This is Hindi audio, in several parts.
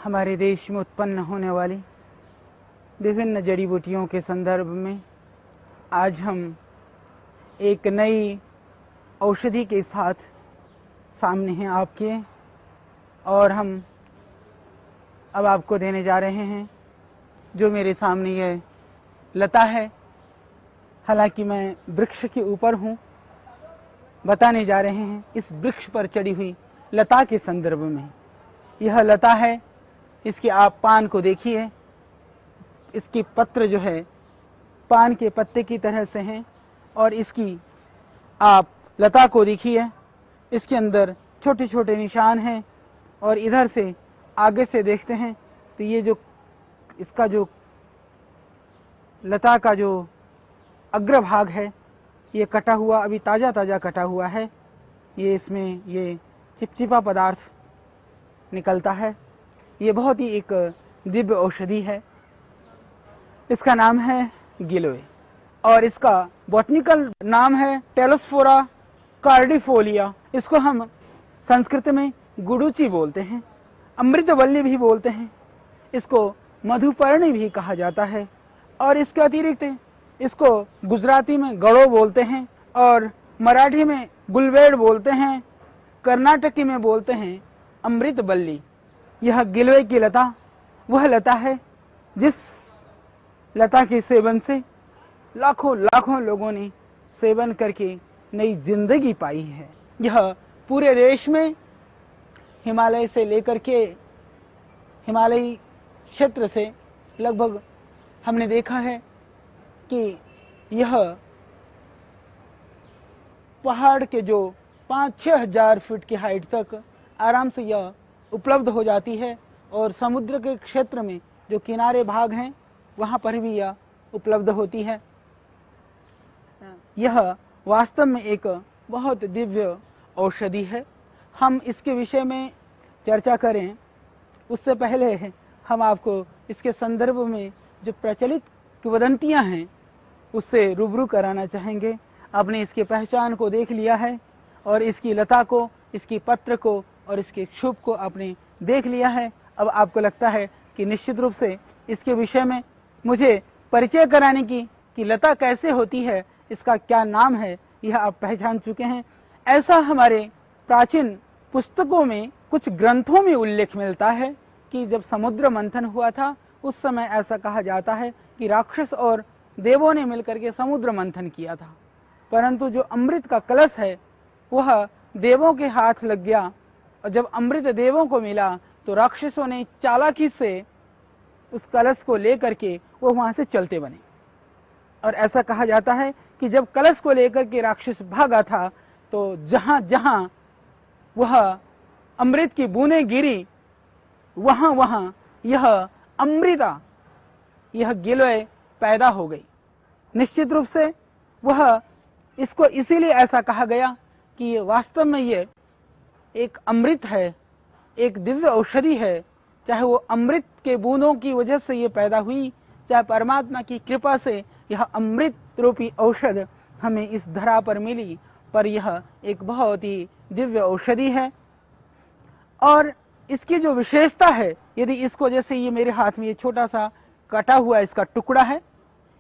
हमारे देश में उत्पन्न होने वाली विभिन्न जड़ी बूटियों के संदर्भ में आज हम एक नई औषधि के साथ सामने हैं आपके, और हम अब आपको देने जा रहे हैं। जो मेरे सामने यह लता है, हालांकि मैं वृक्ष के ऊपर हूँ, बताने जा रहे हैं इस वृक्ष पर चढ़ी हुई लता के संदर्भ में। यह लता है, इसके आप पान को देखिए। इसकी पत्र जो है पान के पत्ते की तरह से हैं, और इसकी आप लता को देखिए, इसके अंदर छोटे छोटे निशान हैं। और इधर से आगे से देखते हैं तो ये जो इसका जो लता का जो अग्रभाग है ये कटा हुआ, अभी ताज़ा ताज़ा कटा हुआ है। ये इसमें ये चिपचिपा पदार्थ निकलता है। ये बहुत ही एक दिव्य औषधि है। इसका नाम है गिलोय, और इसका बॉटनिकल नाम है टेलोस्फोरा कार्डिफोलिया। इसको हम संस्कृत में गुडुचि बोलते हैं, अमृतवल्ली भी बोलते हैं, इसको मधुपर्णी भी कहा जाता है। और इसके अतिरिक्त इसको गुजराती में गड़ो बोलते हैं, और मराठी में गुलवेड़ बोलते हैं, कर्नाटकी में बोलते हैं अमृतवल्ली। यह गिलोय की लता वह लता है जिस लता के सेवन से लाखों लाखों लोगों ने सेवन करके नई जिंदगी पाई है। यह पूरे देश में हिमालय से लेकर के हिमालयी क्षेत्र से लगभग हमने देखा है कि यह पहाड़ के जो 5-6 हजार फीट की हाइट तक आराम से यह उपलब्ध हो जाती है, और समुद्र के क्षेत्र में जो किनारे भाग हैं वहाँ पर भी यह उपलब्ध होती है। यह वास्तव में एक बहुत दिव्य औषधि है। हम इसके विषय में चर्चा करें उससे पहले हम आपको इसके संदर्भ में जो प्रचलित किंवदंतियां हैं उससे रूबरू कराना चाहेंगे। आपने इसकी पहचान को देख लिया है, और इसकी लता को, इसकी पत्र को और इसके क्षुभ को आपने देख लिया है। अब आपको लगता है कि निश्चित रूप से इसके विषय में मुझे परिचय कराने की कि लता कैसे होती है, इसका क्या नाम है, यह आप पहचान चुके हैं। ऐसा हमारे प्राचीन पुस्तकों में, कुछ ग्रंथों में उल्लेख मिलता है कि जब समुद्र मंथन हुआ था उस समय ऐसा कहा जाता है कि राक्षस और देवों ने मिलकर के समुद्र मंथन किया था, परंतु जो अमृत का कलश है वह देवों के हाथ लग गया, और जब अमृत देवों को मिला तो राक्षसों ने चालाकी से उस कलश को लेकर के वो वहां से चलते बने। और ऐसा कहा जाता है कि जब कलश को लेकर के राक्षस भागा था तो जहां जहां वह अमृत की बूंदें गिरी वहां वहां यह अमृता, यह गिलोय पैदा हो गई। निश्चित रूप से वह इसको इसीलिए ऐसा कहा गया कि ये वास्तव में ये एक अमृत है, एक दिव्य औषधि है। चाहे वो अमृत के बूंदों की वजह से ये पैदा हुई, चाहे परमात्मा की कृपा से यह अमृत रूपी औषध हमें इस धरा पर मिली, पर यह एक बहुत ही दिव्य औषधि है। और इसकी जो विशेषता है, यदि इसको, जैसे ये मेरे हाथ में ये छोटा सा कटा हुआ इसका टुकड़ा है,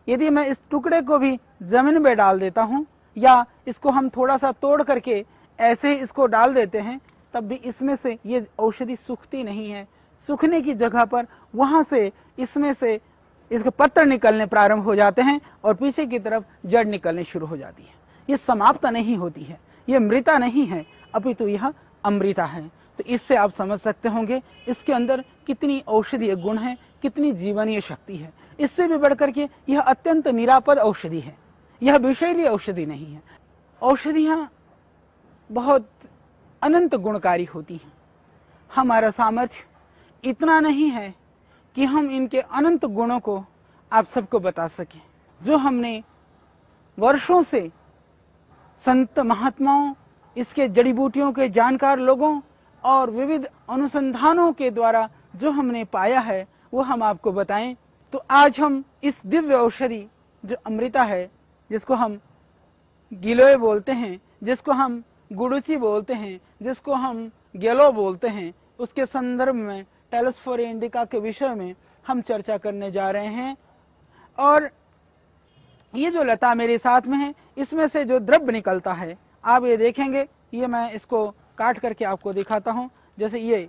यदि मैं इस टुकड़े को भी जमीन में डाल देता हूँ, या इसको हम थोड़ा सा तोड़ करके ऐसे ही इसको डाल देते हैं, तब भी इसमें से ये औषधि सूखती नहीं है। सूखने की जगह पर वहां से इसमें से इसके पत्र निकलने प्रारंभ हो जाते हैं, और पीछे की तरफ जड़ निकलने शुरू हो जाती है। ये समाप्त नहीं होती है, ये मृता नहीं है, अपितु यह अमृता है। तो इससे आप समझ सकते होंगे इसके अंदर कितनी औषधीय गुण है, कितनी जीवनीय शक्ति है। इससे भी बढ़कर के यह अत्यंत निरापद औषधि है, यह विषैली औषधि नहीं है। औषधियां बहुत अनंत गुणकारी होती हैं। हमारा सामर्थ्य इतना नहीं है कि हम इनके अनंत गुणों को आप सबको बता सकें। जो हमने वर्षों से संत महात्माओं, इसके जड़ी बूटियों के जानकार लोगों और विविध अनुसंधानों के द्वारा जो हमने पाया है वो हम आपको बताएं। तो आज हम इस दिव्य औषधि जो अमृता है, जिसको हम गिलोय बोलते हैं, जिसको हम गुडुचि बोलते हैं, जिसको हम गेलो बोलते हैं, उसके संदर्भ में टेलोस्फोरिया इंडिका के विषय में हम चर्चा करने जा रहे हैं। और ये जो लता मेरे साथ में है, इसमें से जो द्रव्य निकलता है आप ये देखेंगे, ये मैं इसको काट करके आपको दिखाता हूँ। जैसे ये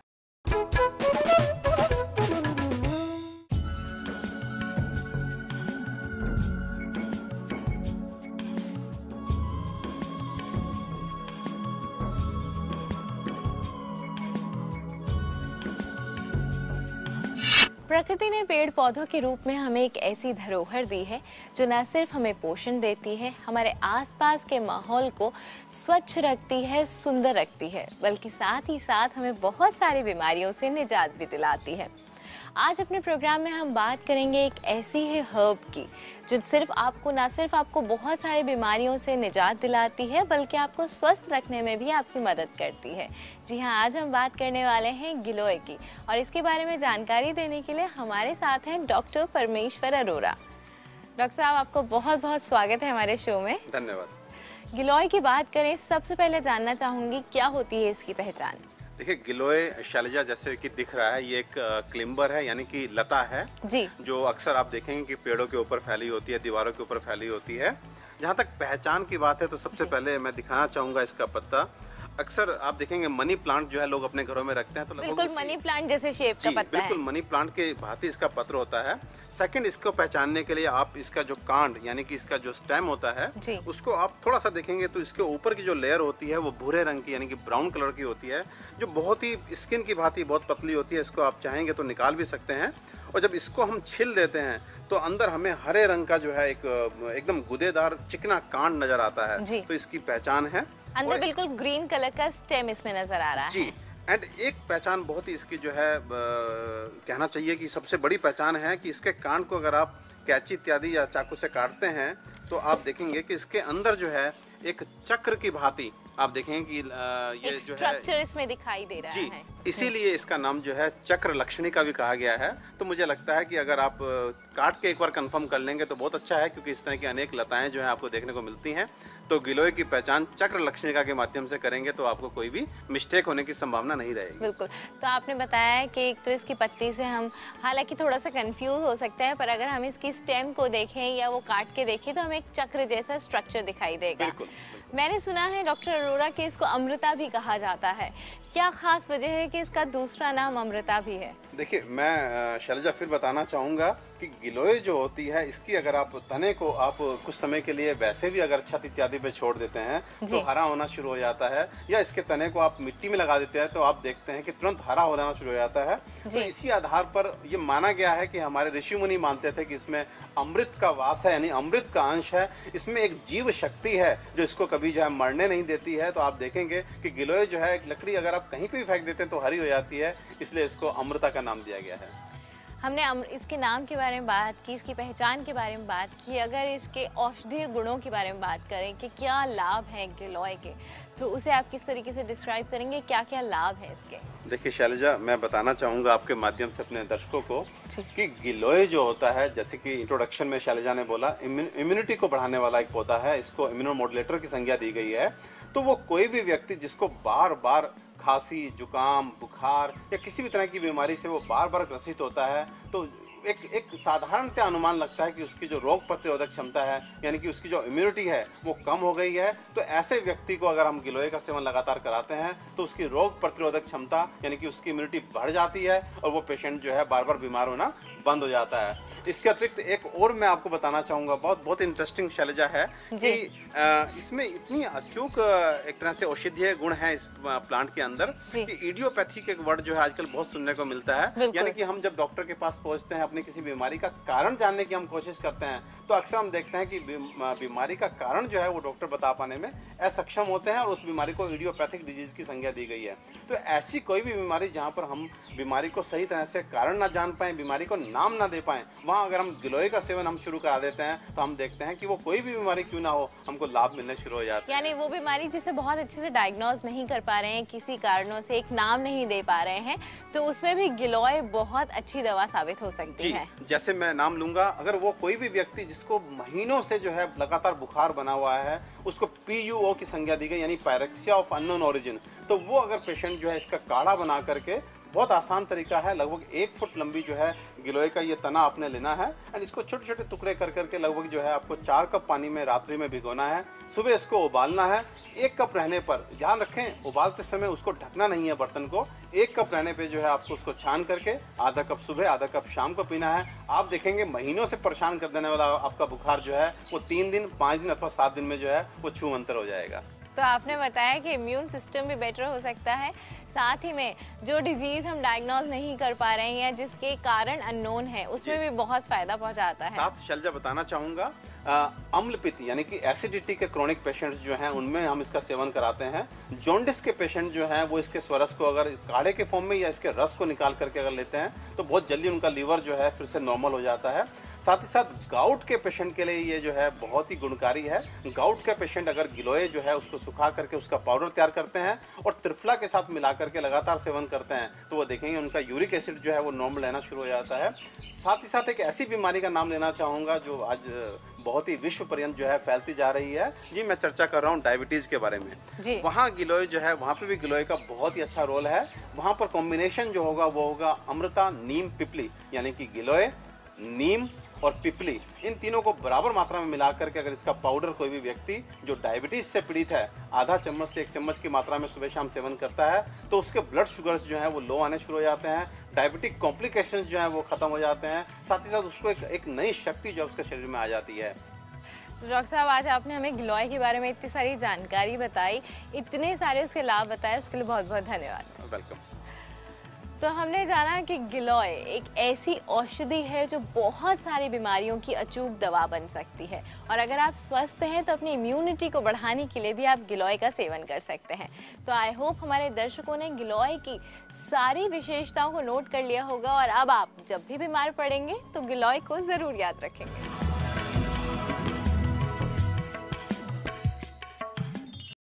प्रकृति ने पेड़ पौधों के रूप में हमें एक ऐसी धरोहर दी है जो न सिर्फ हमें पोषण देती है, हमारे आसपास के माहौल को स्वच्छ रखती है, सुंदर रखती है, बल्कि साथ ही साथ हमें बहुत सारी बीमारियों से निजात भी दिलाती है। आज अपने प्रोग्राम में हम बात करेंगे एक ऐसी ही हर्ब की जो न सिर्फ आपको बहुत सारी बीमारियों से निजात दिलाती है, बल्कि आपको स्वस्थ रखने में भी आपकी मदद करती है। जी हाँ, आज हम बात करने वाले हैं गिलोय की, और इसके बारे में जानकारी देने के लिए हमारे साथ हैं डॉक्टर परमेश्वर अरोरा। डॉक्टर साहब, आपको बहुत बहुत स्वागत है हमारे शो में। धन्यवाद। गिलोय की बात करें, सबसे पहले जानना चाहूँगी क्या होती है इसकी पहचान? देखिए, गिलोय शैलजा जैसे कि दिख रहा है, ये एक क्लिम्बर है, यानी कि लता है जी, जो अक्सर आप देखेंगे कि पेड़ों के ऊपर फैली होती है, दीवारों के ऊपर फैली होती है। जहाँ तक पहचान की बात है तो सबसे पहले मैं दिखाना चाहूँगा इसका पत्ता। अक्सर आप देखेंगे मनी प्लांट जो है लोग अपने घरों में रखते हैं, तो बिल्कुल मनी प्लांट जैसे शेप का पत्ता है। बिल्कुल मनी प्लांट के भांति इसका पत्र होता है। सेकंड, इसको पहचानने के लिए आप इसका जो कांड यानी कि इसका जो स्टेम होता है उसको आप थोड़ा सा देखेंगे तो इसके ऊपर की जो लेयर होती है वो भूरे रंग की यानी कि ब्राउन कलर की होती है, जो बहुत ही स्किन की भांति बहुत पतली होती है। इसको आप चाहेंगे तो निकाल भी सकते हैं, और जब इसको हम छिल देते हैं तो अंदर हमें हरे रंग का जो है एक एकदम गुदेदार चिकना कांड नजर आता है। तो इसकी पहचान है। अंदर बिल्कुल ग्रीन कलर का स्टेम इसमें नजर आ रहा है। जी, एंड एक पहचान बहुत ही इसकी जो है कहना चाहिए कि सबसे बड़ी पहचान है कि इसके कांड को अगर आप कैंची इत्यादि या चाकू से काटते हैं तो आप देखेंगे कि इसके अंदर जो है एक चक्र की भांति आप देखेंगे कि ये एक जो स्ट्रक्चर है इसमें दिखाई दे रहा है। इसीलिए इसका नाम जो है चक्र लक्षणी का भी कहा गया है। तो मुझे लगता है कि अगर आप काट के एक बार कंफर्म कर लेंगे तो बहुत अच्छा है, क्योंकि इस तरह की अनेक लताएं जो है आपको देखने को मिलती हैं। तो गिलोय की पहचान चक्र लक्षणिका के माध्यम से करेंगे तो आपको कोई भी मिस्टेक होने की संभावना नहीं रहेगी। बिल्कुल। तो आपने बताया है कि एक तो इसकी पत्ती से हम हालांकि थोड़ा सा कंफ्यूज हो सकते हैं, पर अगर हम इसकी स्टेम को देखें या वो काट के देखें तो हमें एक चक्र जैसा स्ट्रक्चर दिखाई देगा। बिल्कुल। मैंने सुना है डॉक्टर अरोरा कि इसको अमृता भी कहा जाता है, क्या खास वजह है कि इसका दूसरा नाम अमृता भी है? देखिए, मैं शैलजा फिर बताना चाहूँगा कि गिलोय जो होती है इसकी अगर आप तने को आप कुछ समय के लिए वैसे भी अगर छत इत्यादि पे छोड़ देते हैं तो हरा होना शुरू हो जाता है, या इसके तने को आप मिट्टी में लगा देते हैं तो आप देखते हैं कि तुरंत हरा होना शुरू हो जाता है। तो इसी आधार पर ये माना गया है कि हमारे ऋषि मुनि मानते थे कि इसमें अमृत का वास है, यानी अमृत का अंश है, इसमें एक जीव शक्ति है जो इसको कभी जो है मरने नहीं देती है। तो आप देखेंगे कि गिलोय जो है एक लकड़ी अगर आप कहीं पे भी फेंक देते हैं तो हरी हो जाती है, इसलिए इसको अमृता का नाम दिया गया है। हमने इसके नाम के बारे में बात की, इसकी पहचान के बारे में बात की। अगर इसके औषधीय गुणों के बारे में बात करें कि क्या लाभ है गिलोय के, तो उसे आप किस तरीके से डिस्क्राइब करेंगे, क्या क्या लाभ है इसके? देखिए शैलजा, मैं बताना चाहूँगा आपके माध्यम से अपने दर्शकों को कि गिलोय जो होता है, जैसे कि इंट्रोडक्शन में शैलजा ने बोला, इम्यूनिटी को बढ़ाने वाला एक पौधा है, इसको इम्यूनोमॉड्यूलेटर की संज्ञा दी गई है। तो वो कोई भी व्यक्ति जिसको बार बार खांसी, जुकाम, बुखार या किसी भी तरह की बीमारी से वो बार बार ग्रसित होता है, तो एक साधारणतः अनुमान लगता है कि उसकी जो रोग प्रतिरोधक क्षमता है, यानी कि उसकी जो इम्यूनिटी है वो कम हो गई है। तो ऐसे व्यक्ति को अगर हम गिलोय का सेवन लगातार कराते हैं तो उसकी रोग प्रतिरोधक क्षमता यानी कि उसकी इम्यूनिटी बढ़ जाती है और वो पेशेंट जो है बार बार बीमार होना बंद हो जाता है। इसके अतिरिक्त एक और मैं आपको बताना चाहूँगा, बहुत इंटरेस्टिंग शैलजा है कि इसमें इतनी अचूक एक तरह से औषधीय गुण है इस प्लांट के अंदर कि इडियोपैथिक एक वर्ड जो है आजकल बहुत सुनने को मिलता है। यानी कि हम जब डॉक्टर के पास पहुंचते हैं अपनी किसी बीमारी का कारण जानने की हम कोशिश करते हैं तो अक्सर हम देखते हैं कि बीमारी का कारण जो है वो डॉक्टर बता पाने में असक्षम होते हैं और उस बीमारी को इडियोपैथिक डिजीज की संज्ञा दी गई है। तो ऐसी कोई भी बीमारी जहाँ पर हम बीमारी को सही तरह से कारण ना जान पाए, बीमारी को नाम ना दे पाए, वहाँ अगर हम गिलोय का सेवन हम शुरू करा देते हैं तो हम देखते हैं कि वो कोई भी बीमारी क्यों ना हो, हमको लाभ मिलने शुरू हो जाते हैं। यानी वो बीमारी जिसे बहुत अच्छे से डायग्नोज नहीं कर पा रहे हैं, किसी कारणों से एक नाम नहीं दे पा रहे हैं, तो उसमें भी गिलोय बहुत अच्छी दवा साबित हो सकती है। जैसे मैं नाम लूंगा, अगर वो कोई भी व्यक्ति जिसको महीनों से जो है लगातार बुखार बना हुआ है, उसको PUO की संज्ञा दी गई यानी पायरेक्सिया ऑफ अननोन ओरिजिन, तो वो अगर पेशेंट जो है इसका काढ़ा बना करके बहुत आसान तरीका है। लगभग 1 फुट लंबी जो है गिलोय का ये तना आपने लेना है एंड इसको छोटे छोटे टुकड़े कर करके लगभग जो है आपको 4 कप पानी में रात्रि में भिगोना है। सुबह इसको उबालना है। 1 कप रहने पर ध्यान रखें, उबालते समय उसको ढकना नहीं है बर्तन को। 1 कप रहने पे जो है आपको उसको छान करके आधा कप सुबह आधा कप शाम को पीना है। आप देखेंगे महीनों से परेशान कर देने वाला आपका बुखार जो है वो 3 दिन, 5 दिन अथवा 7 दिन में जो है वो छूमंतर हो जाएगा। तो आपने बताया कि इम्यून सिस्टम भी बेटर हो सकता है, साथ ही में जो डिजीज़ हम डायग्नोज नहीं कर पा रहे हैं जिसके कारण अननोन है उसमें भी बहुत फायदा पहुंचाता है। साथ शैलजा बताना चाहूँगा, अम्ल पित्त यानी कि एसिडिटी के क्रोनिक पेशेंट्स जो हैं उनमें हम इसका सेवन कराते हैं। जॉन्डिस के पेशेंट जो हैं वो इसके स्वरस को अगर काढ़े के फॉर्म में या इसके रस को निकाल करके अगर लेते हैं तो बहुत जल्दी उनका लीवर जो है फिर से नॉर्मल हो जाता है। साथ ही साथ गाउट के पेशेंट के लिए ये जो है बहुत ही गुणकारी है। गाउट का पेशेंट अगर गिलोय जो है उसको सुखा करके उसका पाउडर तैयार करते हैं और त्रिफला के साथ मिला करके लगातार सेवन करते हैं तो वो देखेंगे उनका यूरिक एसिड जो है वो नॉर्मल रहना शुरू हो जाता है। साथ ही साथ एक ऐसी बीमारी का नाम लेना चाहूँगा जो आज बहुत ही विश्व पर्यंत जो है फैलती जा रही है। जी, मैं चर्चा कर रहा हूँ डायबिटीज़ के बारे में। वहाँ गिलोय जो है वहाँ पे भी गिलोय का बहुत ही अच्छा रोल है। वहाँ पर कॉम्बिनेशन जो होगा वो होगा अमृता, नीम, पिपली, यानी कि गिलोय, नीम और पिपली, इन तीनों को बराबर मात्रा में मिला करके अगर इसका पाउडर कोई भी व्यक्ति जो डायबिटीज से पीड़ित है आधा चम्मच से 1 चम्मच की मात्रा में सुबह शाम सेवन करता है तो उसके ब्लड शुगर्स जो हैं वो लो आने शुरू हो जाते हैं, डायबिटिक कॉम्प्लिकेशंस जो हैं वो खत्म हो जाते हैं। साथ ही साथ उसको एक नई शक्ति जो उसके शरीर में आ जाती है। तो डॉक्टर साहब, आज आपने हमें गिलोय के बारे में इतनी सारी जानकारी बताई, इतने सारे उसके लाभ बताए, उसके लिए बहुत बहुत धन्यवाद। वेलकम। तो हमने जाना कि गिलोय एक ऐसी औषधि है जो बहुत सारी बीमारियों की अचूक दवा बन सकती है और अगर आप स्वस्थ हैं तो अपनी इम्यूनिटी को बढ़ाने के लिए भी आप गिलोय का सेवन कर सकते हैं। तो आई होप हमारे दर्शकों ने गिलोय की सारी विशेषताओं को नोट कर लिया होगा और अब आप जब भी बीमार पड़ेंगे तो गिलोय को ज़रूर याद रखेंगे।